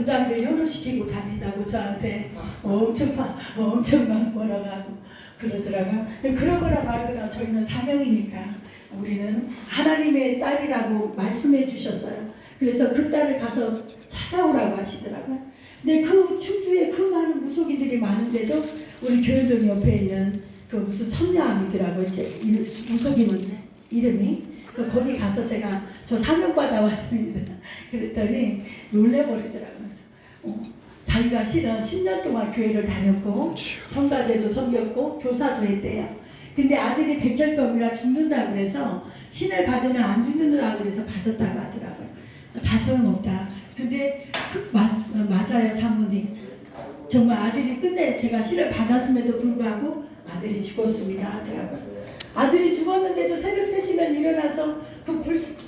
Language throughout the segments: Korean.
무당들 현혹시키고 다닌다고 저한테 엄청 막 뭐라고 하고 그러더라고요. 그러거나 말거나 저희는 사명이니까 우리는 하나님의 딸이라고 말씀해 주셨어요. 그래서 그 딸을 가서 찾아오라고 하시더라고요. 근데 그 충주에 그 많은 무속인들이 많은데도 우리 교회동 옆에 있는 그 무슨 선녀암이더라고요. 무속인은 이름이. 거기 가서 제가 저 사명받아 왔습니다. 그랬더니 놀래버리더라고요. 자기가 실은 10년 동안 교회를 다녔고 성가대도 섬겼고 교사도 했대요. 근데 아들이 백혈병이라 죽는다고 그래서 신을 받으면 안 죽는다고 그래서 받았다고 하더라고요. 다 소용없다. 근데 맞아요 사모님. 정말 아들이 끝내 제가 신을 받았음에도 불구하고 아들이 죽었습니다 하더라고요. 아들이 죽었는데도 새벽 3시면 일어나서 그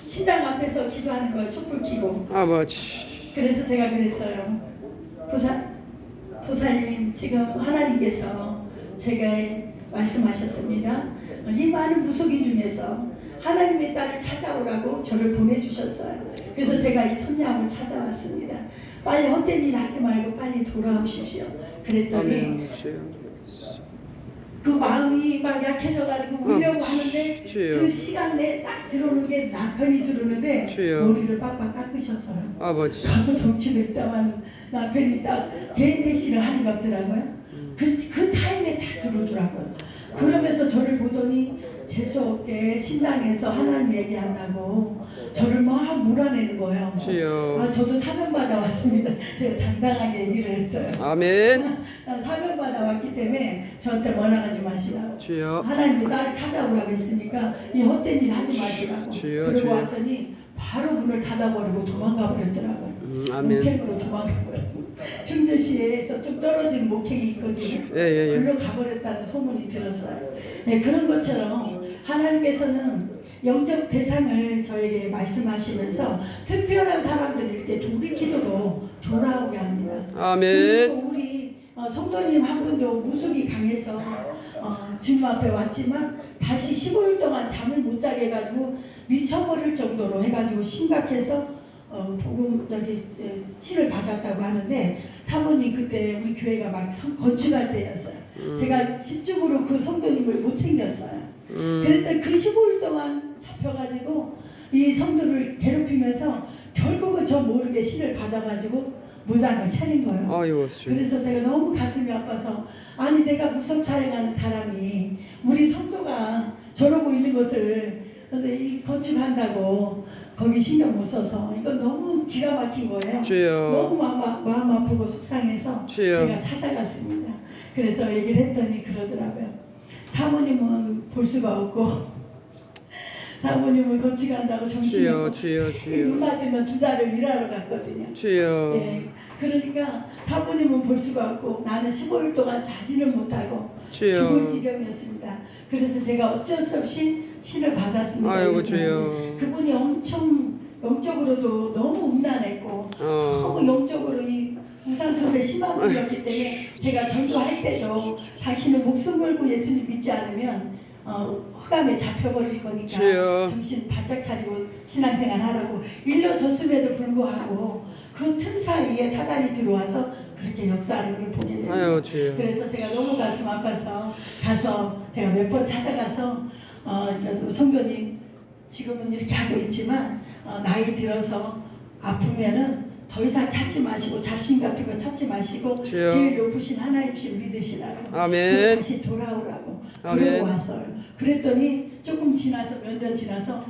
신당 앞에서 기도하는 거예요. 촛불 켜고. 아버지. 그래서 제가 그랬어요. 보살님 지금 하나님께서 제가 말씀하셨습니다. 이 많은 무속인 중에서 하나님의 딸을 찾아오라고 저를 보내주셨어요. 그래서 제가 이 선녀함을 찾아왔습니다. 빨리 헛된 일 하지 말고 빨리 돌아오십시오. 그랬더니 그 마음이 막 약해져가지고 울려고 하는데 그 시간 내에 딱 들어오는 게 남편이 들어오는데 머리를 빡빡 깎으셨어요. 아버지. 아무 정치도 있다만 남편이 딱 개인 택시를 하는 것 같더라고요. 그 타임에 딱 들어오더라고요. 그러면서 저를 보더니 재수없게 신당에서 하나님 얘기한다고 저를 막 몰아내는 거예요. 아, 저도 사명받아 왔습니다. 제가 당당하게 얘기를 했어요. 아멘. 사명받아 왔기 때문에 저한테 뭐라 하지 마시라고. 주여. 하나님이 나를 찾아오라고 했으니까 이 헛된 일 하지 마시라고. 그러고 왔더니 바로 문을 닫아버리고 도망가 버렸더라고요. 목행으로 도망가 버렸고. 충주시에서 좀 떨어진 목행이 있거든요. 글로 가버렸다는 소문이 들었어요. 네, 그런 것처럼 하나님께서는 영적 대상을 저에게 말씀하시면서 특별한 사람들일 때 우리 기도로 돌아오게 합니다. 아멘. 우리 성도님 한 분도 무속이 강해서 주님 앞에 왔지만 다시 15일 동안 잠을 못 자게 해가지고 미쳐버릴 정도로 해가지고 심각해서 복음 신을 받았다고 하는데 사모님 그때 우리 교회가 막 건축할 때였어요. 제가 집중으로 그 성도님을 못 챙겼어요. 그랬더니 그 15일 동안 잡혀가지고 이 성도를 괴롭히면서 결국은 저 모르게 신을 받아가지고 무당을 차린 거예요. 아이고, 그래서 제가 너무 가슴이 아파서 아니 내가 무속 사역하는 사람이 우리 성도가 저러고 있는 것을 이 건축한다고 거기 신경 못 써서 이거 너무 기가 막힌 거예요. 주여. 너무 마음 아프고 속상해서 주여. 제가 찾아갔습니다. 그래서 얘기를 했더니 그러더라고요. 사모님은 볼 수가 없고 사모님은 건축한다고 정신이 없고 눈만 뜨면 2달을 일하러 갔거든요. 주여. 예, 그러니까 사모님은 볼 수가 없고 나는 15일 동안 자지를 못하고 죽을 지경이었습니다. 그래서 제가 어쩔 수 없이 신을 받았습니다. 아이고 주여. 그분이 엄청 영적으로도 너무 음란했고 너무 영적으로 이 우상숭배 심한 분이었기 때문에 제가 전도할 때도 당신은 목숨 걸고 예수님 믿지 않으면 흑암에 잡혀버릴 거니까 주여. 정신 바짝 차리고 신앙생활 하라고 일러줬음에도 불구하고 그 틈 사이에 사단이 들어와서 그렇게 역사하는 걸 보게 됩니다. 그래서 제가 너무 가슴 아파서 가서 제가 몇 번 찾아가서 성도님 지금은 이렇게 하고 있지만 나이 들어서 아프면은 더 이상 찾지 마시고 잡신 같은 거 찾지 마시고 주여. 제일 높으신 하나님씩 믿으시라고. 아멘. 다시 돌아오라고. 아멘. 그러고 왔어요. 그랬더니 조금 지나서 몇 년 지나서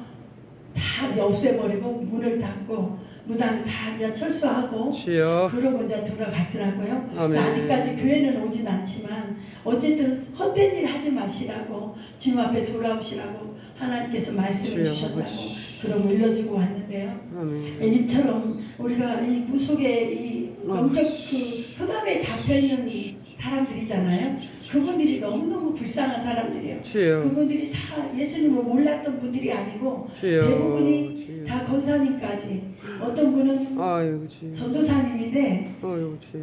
다 이제 없애버리고 문을 닫고 무당 다 이제 철수하고 주여. 그러고 이제 돌아갔더라고요. 아멘. 아직까지 교회는 오진 않지만 어쨌든 헛된 일 하지 마시라고 주님 앞에 돌아오시라고 하나님께서 말씀을 주여. 주셨다고 그러고 일러주고 왔는데요. 아멘. 이처럼 우리가 이 무속의 이 영적 그 흑암에 잡혀있는 사람들이잖아요. 그분들이 너무너무 불쌍한 사람들이에요. 주여. 그분들이 다 예수님을 몰랐던 분들이 아니고 주여. 대부분이 주여. 다 권사님까지 어떤 분은 아이고, 전도사님인데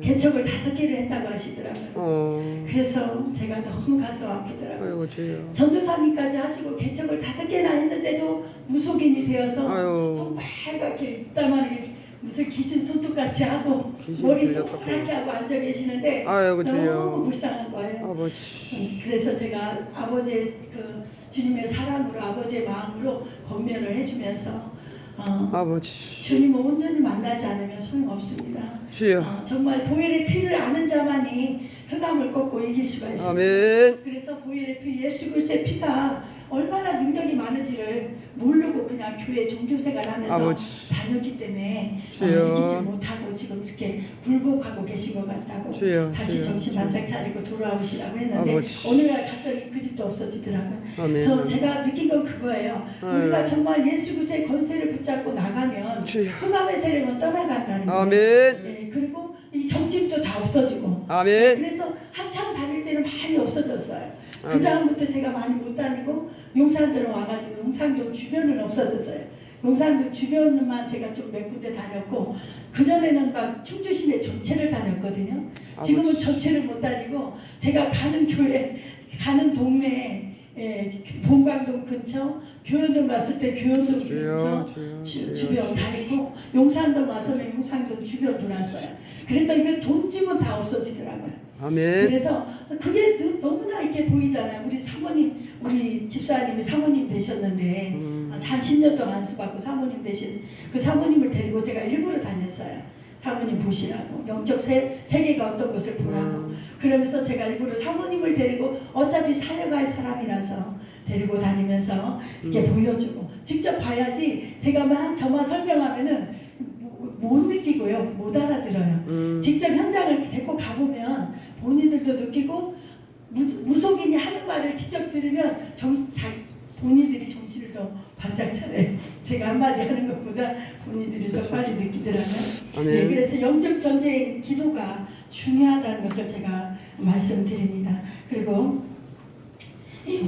개척을 5개를 했다고 하시더라고요. 그래서 제가 너무 가슴 아프더라고요. 전도사님까지 하시고 개척을 5개나 했는데도 무속인이 되어서 손빨갛게 이따만하게 무슨 귀신 손톱같이 하고 귀신 머리 들렸었구나. 동그랗게 하고 앉아 계시는데 아이고 너무 주여. 불쌍한 거예요. 아버지. 그래서 제가 아버지의 그 주님의 사랑으로 아버지의 마음으로 권면을 해주면서 아버지. 주님을 온전히 만나지 않으면 소용없습니다. 주여. 정말 보혈의 피를 아는 자만이 흑암을 꺾고 이길 수가 있습니다. 아멘. 그래서 보혈의 피, 예수 그리스도의 피가 얼마나 능력이 많은지를 모르고 그냥 교회 종교생활하면서 아버지. 다녔기 때문에 주여. 이기지 못하고 지금 이렇게 굴복하고 계신 것 같다고 주여. 다시 주여. 정신 바짝 차리고 돌아오시라고 했는데 아버지. 오늘날 갑자기 그 집도 없어지더라고요. 아멘. 그래서 제가 느낀 건 그거예요. 아멘. 우리가 정말 예수 그리스도의 권세를 붙잡고 나가면 주여. 흑암의 세력은 떠나간다는 거예요. 아멘. 네, 그리고 이 정집도 다 없어지고 아멘. 그래서 한참 다닐 때는 많이 없어졌어요. 그 아멘. 다음부터 제가 많이 못 다니고 용산들은 와가지고 용산동 주변은 없어졌어요. 용산동 주변만 제가 좀 몇 군데 다녔고 그전에는 막 충주시내 전체를 다녔거든요. 지금은 전체를 못 다니고 제가 가는 교회 가는 동네에 본광동 근처 교연동 갔을 때 교연동 근처 주변 다니고 용산동 와서는 용산동 주변 돌았어요. 그랬더니 그 돈집은 다 없어지더라고요. 아멘. 그래서 그게 너무나 이렇게 보이잖아요. 우리 사모님, 우리 집사님이 사모님 되셨는데 한 10년 동안 안수받고 사모님 되신 그 사모님을 데리고 제가 일부러 다녔어요. 사모님 보시라고 영적 세계가 어떤 것을 보라고. 그러면서 제가 일부러 사모님을 데리고 어차피 살려갈 사람이라서 데리고 다니면서 이렇게 보여주고 직접 봐야지 제가 막 저만 설명하면은 못 느끼고요. 못 알아들어요. 직접 현장을 데리고 가보면 본인들도 느끼고 무속인이 하는 말을 직접 들으면 본인들이 정신을 더 바짝 차려요. 제가 한마디 하는 것보다 본인들이 더 빨리 느끼더라고요. 네, 그래서 영적 전쟁 기도가 중요하다는 것을 제가 말씀드립니다. 그리고 이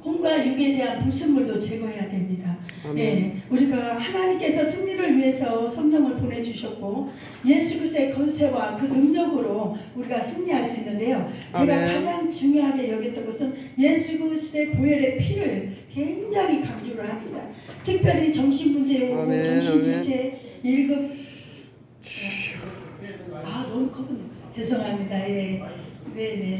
혼과 육에 대한 불순물도 제거해야 됩니다. 예, 우리가 하나님께서 승리를 위해서 성령을 보내주셨고 예수 그리스도의 권세와 그 능력으로 우리가 승리할 수 있는데요. 제가 가장 중요하게 여겼던 것은 예수 그리스도의 보혈의 피를 굉장히 강조를 합니다. 특별히 정신문제 오고 정신주체 1급 너무 커군요. 죄송합니다. 예. 네네.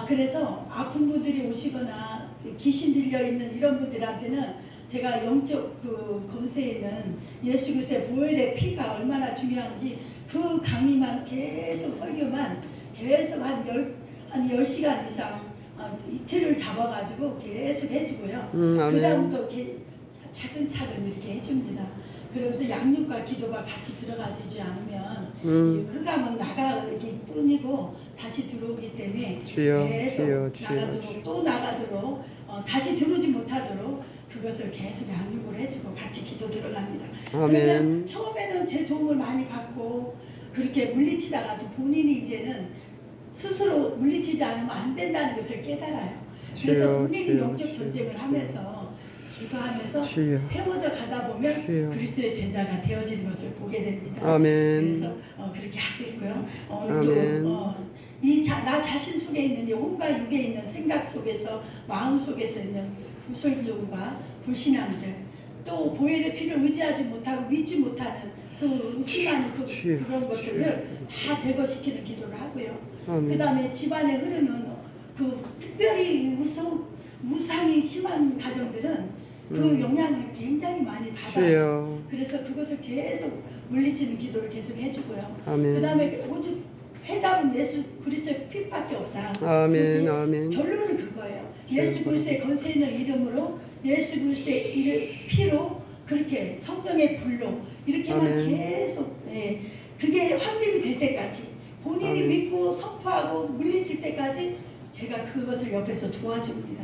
그래서 아픈 분들이 오시거나 귀신 들려있는 이런 분들한테는 제가 영적 그 권세에 있는 예수 그리스도의 보혈의 피가 얼마나 중요한지 그 강의만 계속 설교만 계속 한 10시간 이상 이틀을 잡아가지고 계속 해주고요. 그 다음부터 차근차근 이렇게 해줍니다. 그러면서 양육과 기도가 같이 들어가지 않으면 흑암은 나가기 뿐이고 다시 들어오기 때문에 계속 나가도록 또 나가도록 다시 들어오지 못하도록 그것을 계속 양육을 해주고 같이 기도 들어갑니다. 그러면 처음에는 제 도움을 많이 받고 그렇게 물리치다가도 본인이 이제는 스스로 물리치지 않으면 안 된다는 것을 깨달아요. 그래서 본인이 영적 전쟁을 하면서 기도하면서 세워져 가다 보면 그리스도의 제자가 되어지는 것을 보게 됩니다. 그래서 그렇게 하고 있고요. 오늘도 나 자신 속에 있는 이 혼과 육에 있는 생각 속에서 마음 속에서 있는 불순종과 불신앙들 또 보혈의 피를 의지하지 못하고 믿지 못하는 그 의심하는 그런 것들을 다 제거시키는 기도를 하고요. 그 다음에 집안에 흐르는 그 특별히 우상이 심한 가정들은 그 영향을 굉장히 많이 받아요. 그래서 그것을 계속 물리치는 기도를 계속 해주고요. 그 다음에 오직 해답은 예수 그리스도의 피밖에 없다. 결론은 그거예요. 예수 그리스도의 권세 있는 이름으로 예수 그리스도의 피로 그렇게 성령의 불로 이렇게만 계속 그게 확립이 될 때까지 본인이 믿고 선포하고 물리칠 때까지 제가 그것을 옆에서 도와줍니다.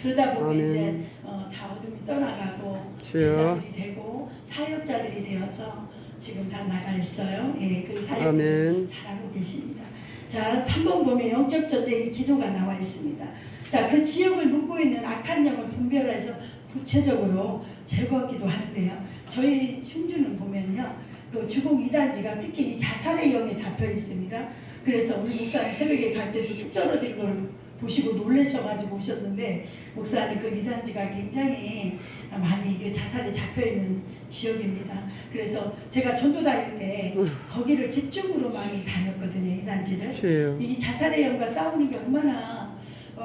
그러다 보면 이제 다 어둠이 떠나가고 제자들이 되고 사역자들이 되어서 지금 다 나가 있어요. 그 사역을 잘하고 계십니다. 자, 3번 보면 영적 전쟁의 기도가 나와 있습니다. 자, 그 지역을 묶고 있는 악한 영을 분별해서 구체적으로 제거하기도 하는데요. 저희 충주는 보면요, 그 주공 2단지가 특히 이 자살의 영에 잡혀 있습니다. 그래서 우리 목사님 새벽에 갈 때도 뚝 떨어진 걸 보시고 놀라셔가지고 오셨는데 목사님 그 이단지가 굉장히 많이 그 자살에 잡혀있는 지역입니다. 그래서 제가 전도 다닐 때 거기를 집중으로 많이 다녔거든요. 이단지를. 주여. 이 자살의 영과 싸우는 게 얼마나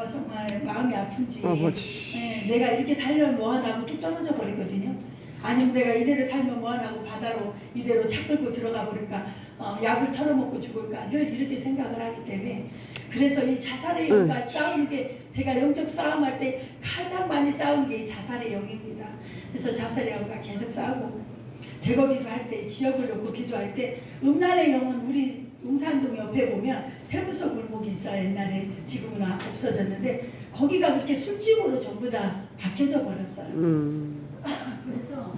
정말 마음이 아픈지. 네, 내가 이렇게 살면 뭐하나 하고 뚝 떨어져 버리거든요. 아니면 내가 이대로 살면 뭐하나 하고 바다로 이대로 차 끌고 들어가 버릴까, 약을 털어먹고 죽을까 늘 이렇게 생각을 하기 때문에, 그래서 이 자살의 영과 싸우는 게, 제가 영적 싸움할 때 가장 많이 싸우는 게 이 자살의 영입니다. 그래서 자살의 영과 계속 싸우고, 제거기도 할 때, 지역을 놓고 기도할 때, 음란의 영은 우리 용산동 옆에 보면 세무서 골목이 있어요. 옛날에, 지금은 없어졌는데 거기가 그렇게 술집으로 전부 다 바뀌어져 버렸어요. 그래서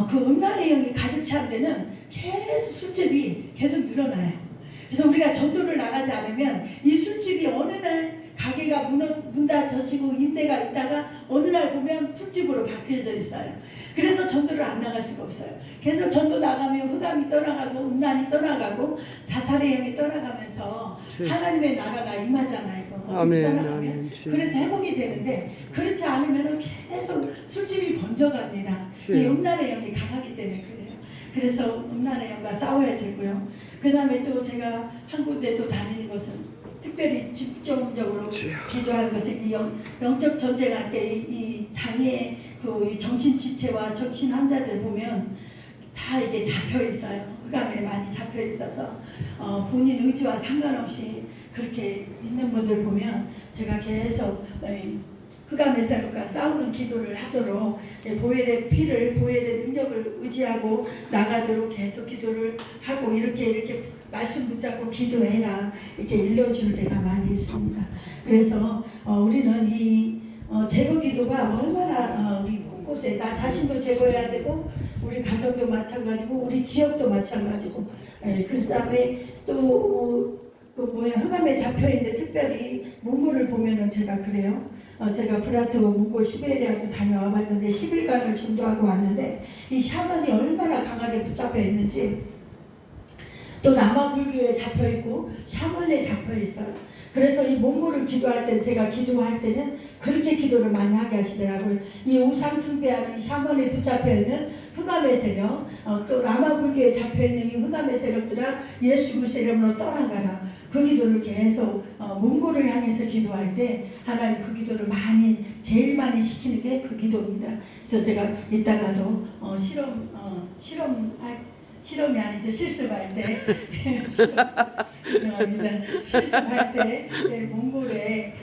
그 음란의 영이 가득 찬 데는 계속 술집이 계속 늘어나요. 그래서 우리가 전도를 나가지 않으면 이 술집이 어느 날 가게가 문 닫혀지고 임대가 있다가 어느 날 보면 술집으로 바뀌어져 있어요. 그래서 전도를 안 나갈 수가 없어요. 계속 전도 나가면 흑암이 떠나가고 음란이 떠나가고 자살의 영이 떠나가면서 하나님의 나라가 임하잖아요. 아멘, 떠나가면. 아멘, 그래서 회복이 되는데, 그렇지 않으면 계속 술집이 번져갑니다. 이 주여. 음란의 영이 강하기 때문에 그래요. 그래서 음란의 영과 싸워야 되고요. 그 다음에 또 제가 한 군데 또 다니는 것은, 특별히 집중적으로 기도하는 것은 이 영적 전쟁할 때 이 장애, 그 정신 지체와 정신 환자들 보면 다 이게 잡혀 있어요. 흑암에 많이 잡혀 있어서 본인 의지와 상관없이 그렇게 있는 분들 보면 제가 계속 흑암의 세력과 싸우는 기도를 하도록, 보혈의 피를, 보혈의 능력을 의지하고 나가도록 계속 기도를 하고, 이렇게 말씀 붙잡고 기도해라, 이렇게 일러줄 때가 많이 있습니다. 그래서 우리는 이 제거 기도가 얼마나 우리 곳곳에, 나 자신도 제거해야 되고 우리 가정도 마찬가지고 우리 지역도 마찬가지고, 그 다음에 또 흑암에 잡혀있는데, 특별히 몽골을 보면은 제가 그래요. 제가 브라트 몽골 시베리아도 다녀와 봤는데 10일간을 전도하고 왔는데, 이 샤먼이 얼마나 강하게 붙잡혀 있는지, 또 남아 불교에 잡혀 있고 샤먼에 잡혀 있어요. 그래서 이 몽골을 기도할 때, 제가 기도할 때는 그렇게 기도를 많이 하게 하시더라고요. 이 우상 숭배하는 이 샤먼에 붙잡혀 있는 흑암의 세력, 또 라마 불교에 잡혀 있는 이 흑암의 세력들아, 예수 그리스도 이름으로 떠나가라. 그 기도를 계속 몽골을 향해서 기도할 때 하나님 그 기도를 제일 많이 시키는 게 그 기도입니다. 그래서 제가 이따가도 실험이 아니죠. 실습할 때 죄송합니다. 실습할 때 몽골에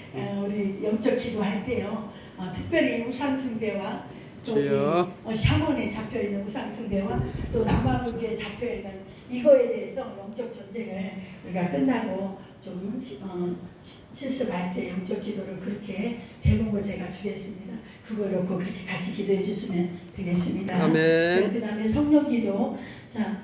우리 영적 기도할 때요, 특별히 우상숭배와 또 샤먼에 잡혀있는 우상숭배와 또 남아불교에 잡혀있는 이거에 대해서 영적 전쟁을 우리가 끝나고 좀 실습할 때 영적 기도를 그렇게 제목을 제가 주겠습니다. 그걸 놓고 그렇게 같이 기도해 주시면 되겠습니다. 아멘. 그 다음에 성령 기도. 자,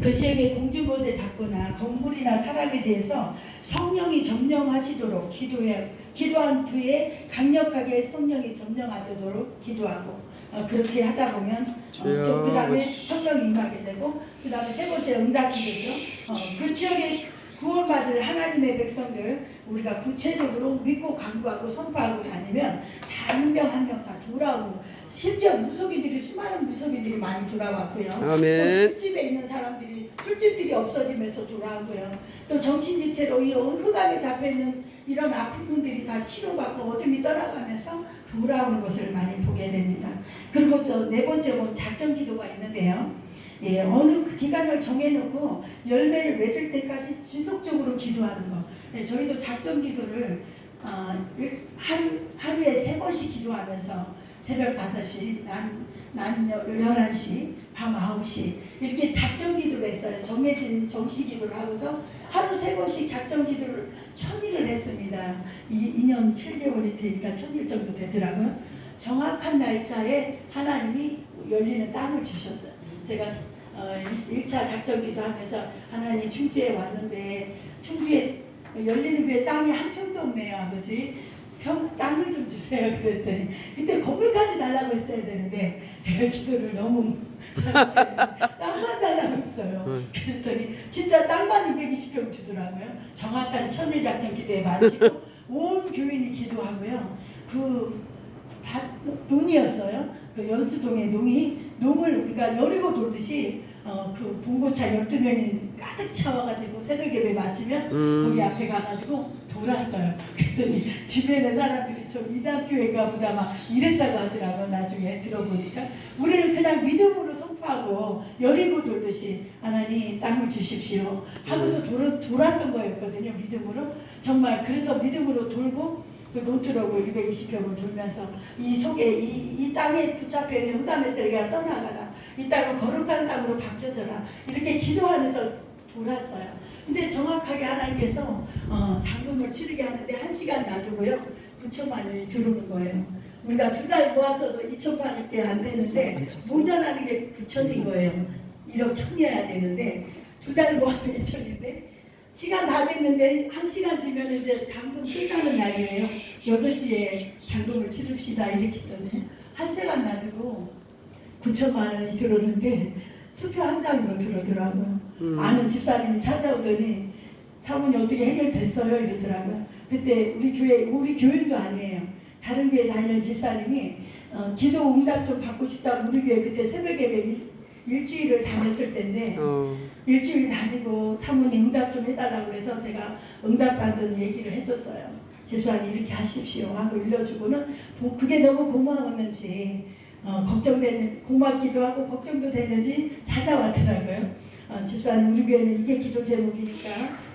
그 지역의 공주봇에 잡거나 건물이나 사람에 대해서 성령이 점령하시도록 기도한 뒤에 강력하게 성령이 점령하도록 기도하고, 그렇게 하다 보면 또 그 다음에 성령이 임하게 되고, 그 다음에 세 번째 응답 기도죠. 그 지역에 구원받을 하나님의 백성들 우리가 구체적으로 믿고 간구하고 선포하고 다니면 다 한 명 한 명 다 돌아오고, 심지어 무속인들이, 수많은 무속인들이 많이 돌아왔고요. 아멘. 또 술집에 있는 사람들이, 술집들이 없어지면서 돌아오고요. 또 정신지체로 이 흑암에 잡혀있는 이런 아픈 분들이 다 치료받고 어둠이 떠나가면서 돌아오는 것을 많이 보게 됩니다. 그리고 또 네 번째 작전 기도가 있는데요. 어느 기간을 정해놓고 열매를 맺을 때까지 지속적으로 기도하는 거. 저희도 작전 기도를 하루에 3번씩 기도하면서 새벽 5시, 난 11시, 밤 9시 이렇게 작전 기도를 했어요. 정해진 정시 기도를 하고서 하루 3번씩 작전 기도를 1000일을 했습니다. 2년 7개월이 되니까 1000일 정도 되더라고요. 정확한 날짜에 하나님이 열리는 땅을 주셨어요. 제가 1차 작전 기도하면서 하나님 충주에 왔는데 충주에 열리는 교회 땅이 한 평도 없네요, 아버지. 땅을 좀 주세요. 그랬더니 그때 건물까지 달라고 했어야 되는데 제가 기도를 너무 땅만 달라고 했어요. 그랬더니 진짜 땅만 220평 주더라고요. 정확한 천일 작전 기도에 마치고 온 교인이 기도하고요. 그 논이었어요. 그 연수동의 농을 우리가 여리고 돌듯이 그 봉고차 12명이 가득 차와가지고 새벽 예배 마치면 거기 앞에 가가지고 돌았어요. 그랬더니 주변의 사람들이 저 이단교회가 보다 막 이랬다고 하더라고요. 나중에 들어보니까 우리는 그냥 믿음으로 선포하고 여리고 돌듯이 하나님 땅을 주십시오 하고서 돌았던 거였거든요. 믿음으로. 정말 그래서 믿음으로 돌고 그 노트록을 220평을 돌면서 이 속에 이 땅에 붙잡혀 있는 흑암의 세력이 떠나가라. 이 땅을 거룩한 땅으로 바뀌어져라. 이렇게 기도하면서 돌았어요. 근데 정확하게 하나님께서 잔금을 치르게 하는데 1시간 놔두고요. 9천만 원이 들어오는 거예요. 우리가 2달 모아서도 2천만 원밖에 안 되는데 모자라는 게 9천인 거예요. 1억 1천이어야 되는데 2달 모아도 2천인데 시간 다 됐는데 1시간 뒤면 이제 잔금 끝나는 날이에요. 6시에 잔금을 치릅시다 이렇게 했더니 1시간 놔두고 9천만 원이 들어오는데 수표 한 장으로 들어오더라고요. 아는 집사님이 찾아오더니 사모님 어떻게 해결됐어요 이러더라고요. 그때 우리 교인도 아니에요. 다른 교회 다니는 집사님이 기도 응답 좀 받고 싶다고 우리 교회 그때 새벽 예배 일주일을 다녔을 때인데 일주일 다니고 사모님 응답 좀 해달라고 그래서 제가 응답 받은 얘기를 해줬어요. 집사님 이렇게 하십시오 하고 일러주고는 그게 너무 고마웠는지 고맙기도 하고 걱정도 됐는지 찾아왔더라고요. 집사님 우리 교회는 이게 기도 제목이니까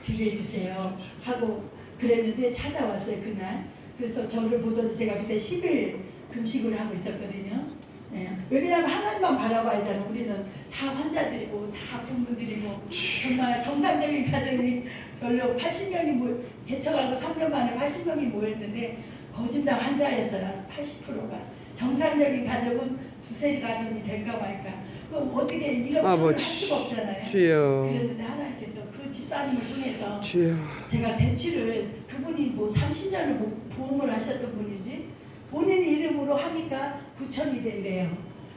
기도해 주세요 하고 그랬는데 찾아왔어요 그날. 그래서 저를 보더니 제가 그때 10일 금식을 하고 있었거든요. 네. 왜냐하면 하나님만 바라봐야잖아요. 우리는 다 환자들이고 다 아픈 분들이고 정말 정상적인 가정이 별로 80명이 개척하고 3년 만에 80명이 모였는데 거진 다 환자였어요. 80%가. 정상적인 가족은 두세 가족이 될까 말까. 그럼 어떻게 이런 할 수가 없잖아요. 주여. 그랬는데 하나님께서 그 집사님을 통해서 주여. 제가 대출을 그분이 뭐 30년을 보험을 하셨던 분인지 본인 이름으로 하니까 9천이 된대요.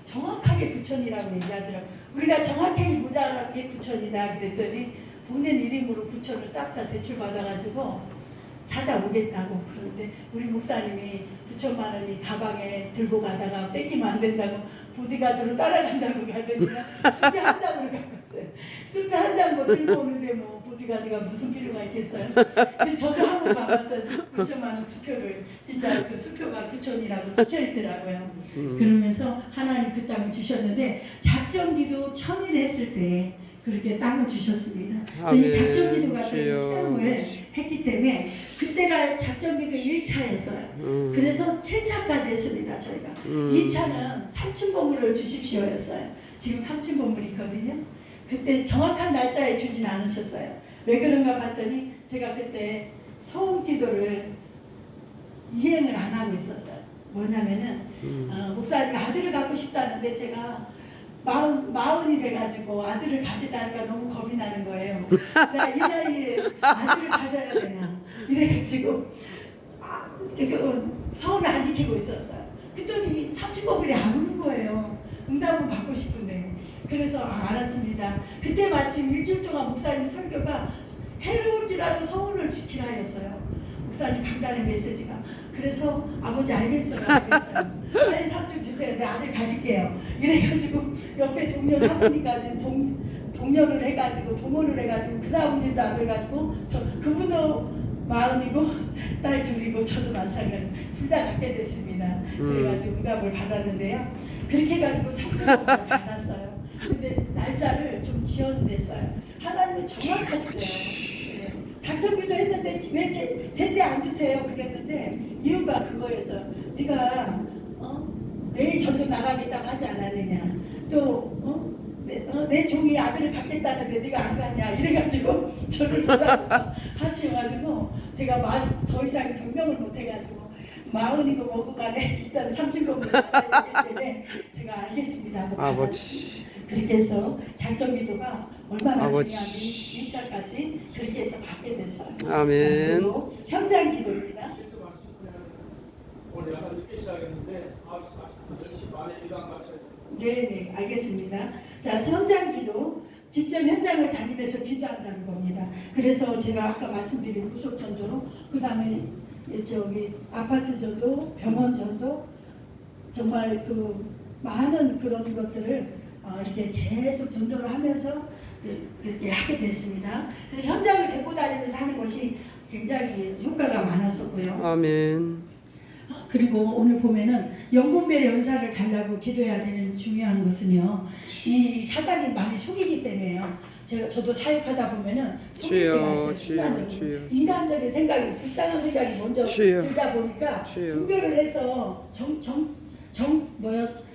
정확하게 9천이라고 얘기하더라고요. 우리가 정확하게 무자하게 9천이다 그랬더니 본인 이름으로 9천을 싹 다 대출 받아가지고 찾아오겠다고. 그런데 우리 목사님이 9천만 원이 가방에 들고 가다가 뺏기면 안 된다고 보디가드로 따라간다고 가더니 수표 한 장으로 갖고 왔어요. 수표 한 장 뭐 들고 오는데 뭐 보디가드가 무슨 필요가 있겠어요. 근데 저도 한번 봐봤어요. 9천만 원 수표를. 진짜 그 수표가 9천이라고 찍혀있더라고요. 그러면서 하나님 그 땅을 주셨는데 작정기도 1000일 했을 때 그렇게 땅을 주셨습니다. 그래서 이 작정기도가 저희 체험을 했기 때문에 그때가 작정기도 1차였어요. 그래서 7차까지 했습니다. 저희가 2차는 3층 건물을 주십시오였어요. 지금 3층 건물이 있거든요. 그때 정확한 날짜에 주진 않으셨어요. 왜 그런가 봤더니 제가 그때 소원기도를 이행을 안 하고 있었어요. 뭐냐면은 목사님 아들을 갖고 싶다는데 제가 마흔이 돼가지고 아들을 가지다니까 너무 겁이 나는 거예요. 내가 이 나이에 아들을 가져야 되나 이래가지고 서운을 안 지키고 있었어요. 그랬더니 30거불이 안 오는 거예요. 응답은 받고 싶은데. 그래서 알았습니다. 그때 마침 일주일 동안 목사님 설교가 해로울지라도 서운을 지키라 했어요. 목사님 강단의 메시지가. 그래서 아버지 알겠어요. 빨리 3층 주세요. 내 아들 가질게요. 이래가지고 옆에 동료 사모님까지 동료를 해가지고 동원을 해가지고 그 사모님도 아들 가지고 그분도 40이고 딸 2이고 저도 마찬가지로 둘 다 갖게 됐습니다. 그래가지고 응답을 받았는데요. 그렇게 해가지고 3층을 받았어요. 근데 날짜를 좀 지연됐어요. 하나님은 정확하시대요. 작정기도 했는데 왜 제때 안 주세요? 그랬는데 이유가 그거였어. 네가 내일 저녁 나가겠다고 하지 않았느냐. 또 내 종이 아들을 갖겠다는데 네가 안 갔냐. 이래가지고 저를 뭐라고 하셔가지고 제가 말 더 이상 변명을 못해가지고 40이고 뭐고 간에 일단 3층으로 가기 때문에 제가 알겠습니다. 아버지. 그렇게 해서 작정기도가 얼마나 중요한지 2차까지 그렇게 해서 받게 됐어요. 아멘. 자, 현장 기도입니다. 오늘 약간 늦게 시작했는데 10시 반에 일강 마쳐야 돼요. 네, 알겠습니다. 자, 현장 기도 직접 현장을 다니면서 기도한다는 겁니다. 그래서 제가 아까 말씀드린 구속 전도, 그 다음에 저기 아파트 전도, 병원 전도, 정말 그 많은 그런 것들을 이렇게 계속 전도를 하면서 이렇게 하게 됐습니다. 그래서 현장을 데리고 다니면서 하는 것이 굉장히 효과가 많았었고요. 아멘. 그리고 오늘 보면은 영분별의 은사를 달라고 기도해야 되는 중요한 것은요, 이 사단이 많이 속이기 때문에요. 저도 사역하다 보면은 속일 때가 있어요. 순간적으로 인간적인 생각이, 불쌍한 생각이 먼저 들다 보니까 분별을 해서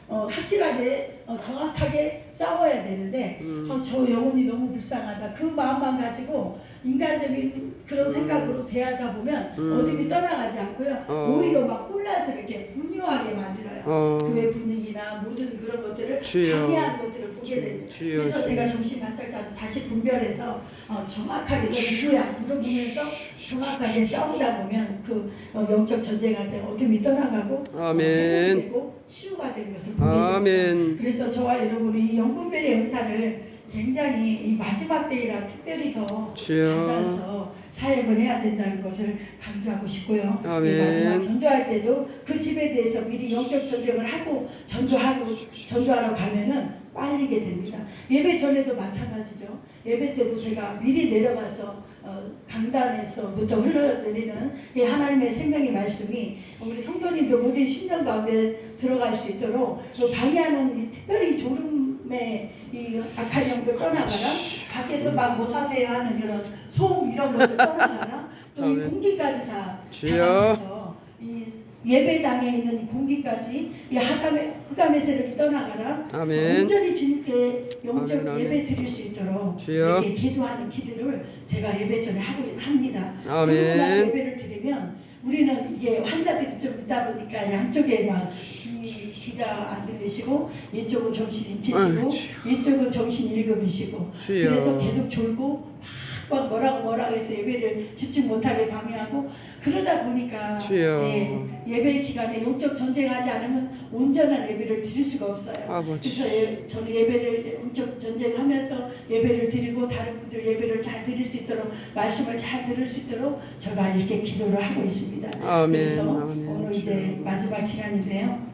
확실하게 정확하게 싸워야 되는데 저 영혼이 너무 불쌍하다, 그 마음만 가지고 인간적인 그런 생각으로 대하다 보면 어둠이 떠나가지 않고요, 오히려 막 혼란스럽게 분유하게 만들어요. 교회 분위기나 모든 그런 것들을 방해하는 것들을 보게 됩니다. 그래서 제가 정신 바짝 잡고 다시 분별해서 정확하게 너 누구야 물어보면서 정확하게 싸우다 보면 그 영적 전쟁할 때 어둠이 떠나가고 회복이 되고 치유가 되는 것을 보게 됩니다. 그래서 저와 여러분이 이 영분별의 은사를 굉장히 이 마지막 때이라 특별히 더 받아서 사역을 해야 된다는 것을 강조하고 싶고요. 이 마지막 전도할 때도 그 집에 대해서 미리 영적 전쟁을 하고 전도하러 가면은 빨리게 됩니다. 예배 전에도 마찬가지죠. 예배 때도 제가 미리 내려가서 강단에서부터 흘러내리는 이 하나님의 생명의 말씀이 우리 성도님들 모든 심령 가운데 들어갈 수 있도록 방해하는 이 특별히 졸음의 이 악한 영들 떠나가라, 밖에서 막 뭐 사세요 하는 이런 소음 이런 것들 떠나가라, 또 이 공기까지 다 잡아서 이 예배당에 있는 이 공기까지 이 흑암의 세력이 떠나가라, 온전히 주님께 영적 예배 드릴 수 있도록 이렇게 기도하는 기도를 제가 예배 전에 합니다. 그리고 나서 예배를 드리면 우리는 이게 환자들이 좀 있다 보니까 양쪽에 막 귀가 안 들리시고 이쪽은 정신이 트시고 이쪽은 정신 1급이시고 그래서 계속 졸고 막 뭐라고 해서 예배를 집중 못하게 방해하고 그러다 보니까 예배 시간에 영적 전쟁하지 않으면 온전한 예배를 드릴 수가 없어요. 그래서 저는 예배를 영적 전쟁하면서 예배를 드리고 다른 분들 예배를 잘 드릴 수 있도록 말씀을 잘 들을 수 있도록 제가 이렇게 기도를 하고 있습니다. 그래서 오늘 이제 마지막 시간인데요.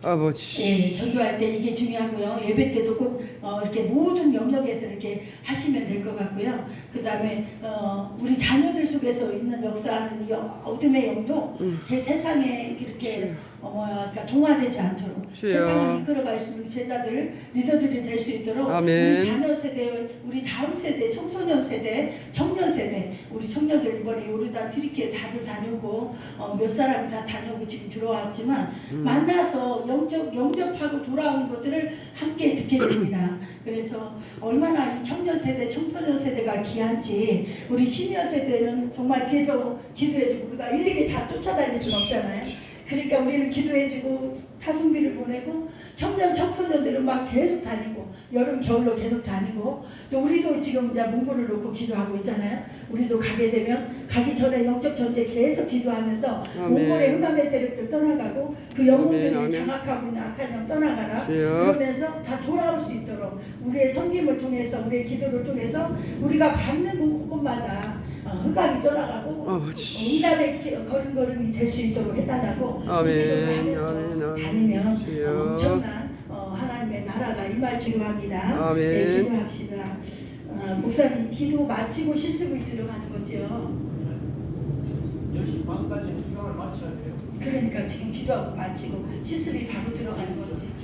아버지. 전도할 때 이게 중요하고요. 예배 때도 꼭 이렇게 모든 영역에서 이렇게 하시면 될 것 같고요. 그 다음에 우리 자녀들 속에서 있는 역사하는 이 어둠의 영도 세상에 이렇게 그러니까 동화되지 않도록 세상을 이끌어갈 수 있는 제자들, 리더들이 될 수 있도록 우리 자녀 세대, 우리 다음 세대, 청소년 세대, 청년 세대, 우리 청년들 이번에 요르단 트리키에 다들 다녀오고 몇 사람이 다 다녀오고 지금 들어왔지만 만나서 영접하고 돌아오는 것들을 함께 듣게 됩니다. 그래서 얼마나 이 청년 세대, 청소년 세대가 귀한지 우리 시니어 세대는 정말 뒤에서 기도해주고 우리가 일일이 다 쫓아다닐 수는 없잖아요. 그러니까 우리는 기도해주고 파송비를 보내고 청소년들은 막 계속 다니고 여름 겨울로 계속 다니고 또 우리도 지금 이제 문구를 놓고 기도하고 있잖아요. 우리도 가게 되면 가기 전에 영적 전쟁 계속 기도하면서 몽골의 흑암의 세력들 떠나가고 그 영혼들을 장악하고 있는 악한 영 떠나가라. 그러면서 다 돌아올 수 있도록 우리의 섬김을 통해서 우리의 기도를 통해서 우리가 밟는 곳마다 흑암이 떠나가고 응답의 걸음걸음이 될 수 있도록 해달라고 기도를 하면서 다니면 엄청난 하나님의 나라가 임할 줄로합니다. 네, 기도합시다. 목사님 기도 마치고 실습을 들어가는 거죠. 10시 반까지 기도를 마쳐야 돼요. 그러니까 지금 기도 마치고 실습이 바로 들어가는 거지.